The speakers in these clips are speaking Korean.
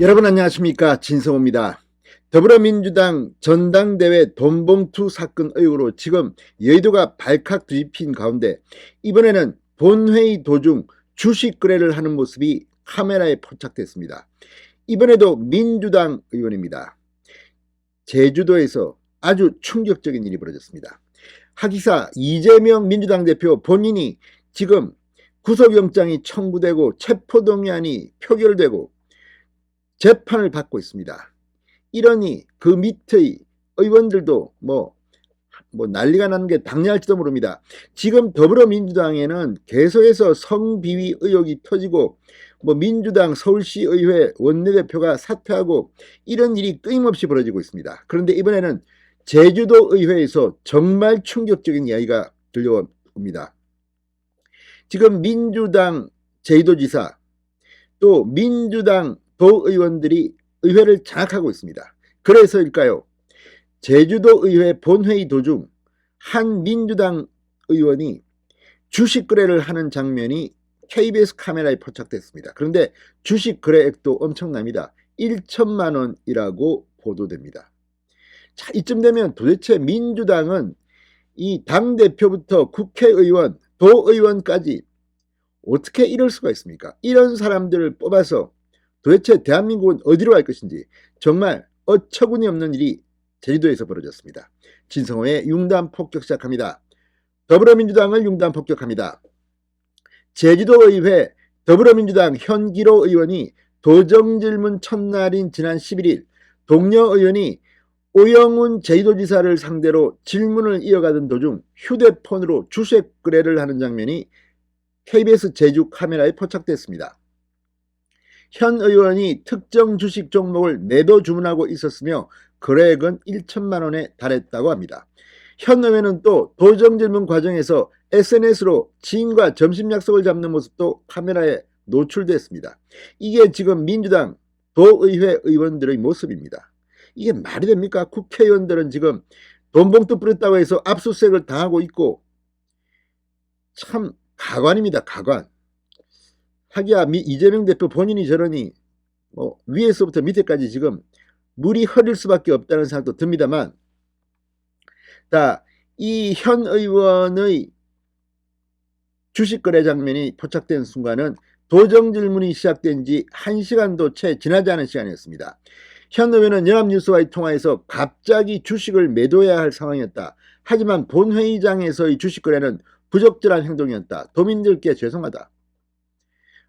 여러분 안녕하십니까, 진성호입니다. 더불어민주당 전당대회 돈봉투 사건 의혹으로 지금 여의도가 발칵 뒤집힌 가운데 이번에는 본회의 도중 주식 거래를 하는 모습이 카메라에 포착됐습니다. 이번에도 민주당 의원입니다. 제주도에서 아주 충격적인 일이 벌어졌습니다. 하기사 이재명 민주당 대표 본인이 지금 구속영장이 청구되고 체포동의안이 표결되고 재판을 받고 있습니다. 이러니 그 밑의 의원들도 난리가 나는 게 당연할지도 모릅니다. 지금 더불어민주당에는 계속해서 성비위 의혹이 터지고 민주당 서울시의회 원내대표가 사퇴하고 이런 일이 끊임없이 벌어지고 있습니다. 그런데 이번에는 제주도 의회에서 정말 충격적인 이야기가 들려옵니다. 지금 민주당 제주도지사 또 민주당 도의원들이 의회를 장악하고 있습니다. 그래서일까요? 제주도 의회 본회의 도중 한 민주당 의원이 주식 거래를 하는 장면이 KBS 카메라에 포착됐습니다. 그런데 주식 거래액도 엄청납니다. 1천만 원이라고 보도됩니다. 자, 이쯤 되면 도대체 민주당은 이 당대표부터 국회의원, 도의원까지 어떻게 이럴 수가 있습니까? 이런 사람들을 뽑아서 도대체 대한민국은 어디로 갈 것인지 정말 어처구니 없는 일이 제주도에서 벌어졌습니다. 진성호의 융단 폭격 시작합니다. 더불어민주당을 융단 폭격합니다. 제주도의회 더불어민주당 현기로 의원이 도정질문 첫날인 지난 11일 동료 의원이 오영훈 제주도지사를 상대로 질문을 이어가던 도중 휴대폰으로 주식 거래를 하는 장면이 KBS 제주 카메라에 포착됐습니다. 현 의원이 특정 주식 종목을 매도 주문하고 있었으며 거래액은 1천만 원에 달했다고 합니다. 현 의원은 또 도정질문 과정에서 SNS로 지인과 점심 약속을 잡는 모습도 카메라에 노출됐습니다. 이게 지금 민주당 도의회 의원들의 모습입니다. 이게 말이 됩니까? 국회의원들은 지금 돈봉투 뿌렸다고 해서 압수수색을 당하고 있고 참 가관입니다. 가관. 하기야 이재명 대표 본인이 저러니 위에서부터 밑에까지 지금 물이 흐를 수밖에 없다는 생각도 듭니다만, 이 현 의원의 주식 거래 장면이 포착된 순간은 도정 질문이 시작된 지 1시간도 채 지나지 않은 시간이었습니다. 현 의원은 연합뉴스와의 통화에서 갑자기 주식을 매도해야 할 상황이었다. 하지만 본회의장에서의 주식 거래는 부적절한 행동이었다. 도민들께 죄송하다.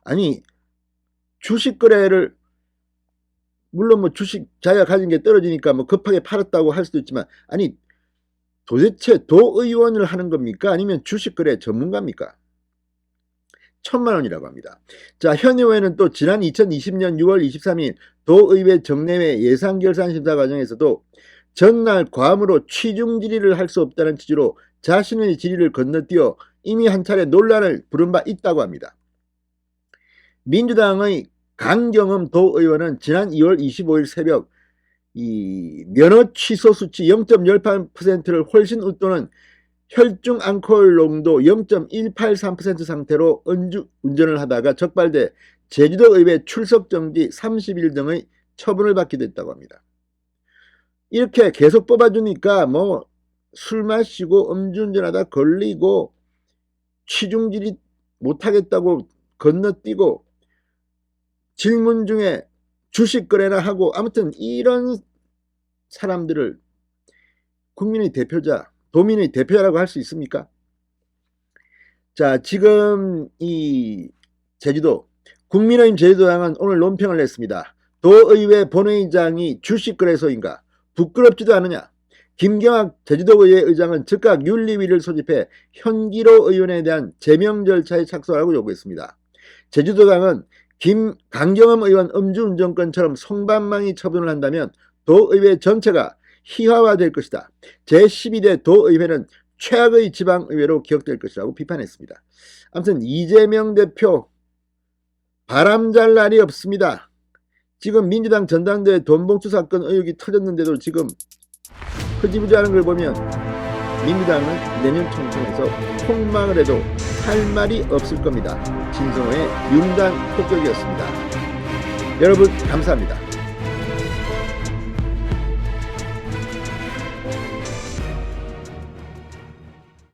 아니, 주식 거래를 물론 주식 자기가 가진 게 떨어지니까 급하게 팔았다고 할 수도 있지만, 아니 도대체 도의원을 하는 겁니까? 아니면 주식 거래 전문가입니까? 1천만 원이라고 합니다. 자, 현 의원은 또 지난 2020년 6월 23일 도의회 정례회 예산결산심사 과정에서도 전날 과음으로 취중 질의를 할 수 없다는 취지로 자신의 질의를 건너뛰어 이미 한 차례 논란을 부른 바 있다고 합니다. 민주당의 강경흠 도의원은 지난 2월 25일 새벽 이 면허 취소 수치 0.18%를 훨씬 웃도는 혈중 알코올 농도 0.183% 상태로 운전을 하다가 적발돼 제주도의회 출석 정지 30일 등의 처분을 받게 됐다고 합니다. 이렇게 계속 뽑아주니까 술 마시고 음주운전하다 걸리고 취중질의 못하겠다고 건너뛰고 질문 중에 주식 거래나 하고, 아무튼 이런 사람들을 국민의 대표자, 도민의 대표라고 할 수 있습니까? 자, 지금 이 제주도 국민의힘 제주도당은 오늘 논평을 냈습니다. 도의회 본회의장이 주식 거래소인가? 부끄럽지도 않으냐? 김경학 제주도의회 의장은 즉각 윤리위를 소집해 현기로 의원에 대한 제명 절차에 착수하라고 요구했습니다. 제주도당은 강경흠 의원 음주운전건처럼 송반망이 처분을 한다면 도의회 전체가 희화화될 것이다. 제12대 도의회는 최악의 지방의회로 기억될 것이라고 비판했습니다. 아무튼 이재명 대표 바람잘 날이 없습니다. 지금 민주당 전당대회 돈봉투 사건 의혹이 터졌는데도 지금 흐지부지하는 걸 보면 민주당은 내년 총선에서 폭망을 해도 할 말이 없을 겁니다. 진성호의 융단 폭격이었습니다. 여러분 감사합니다.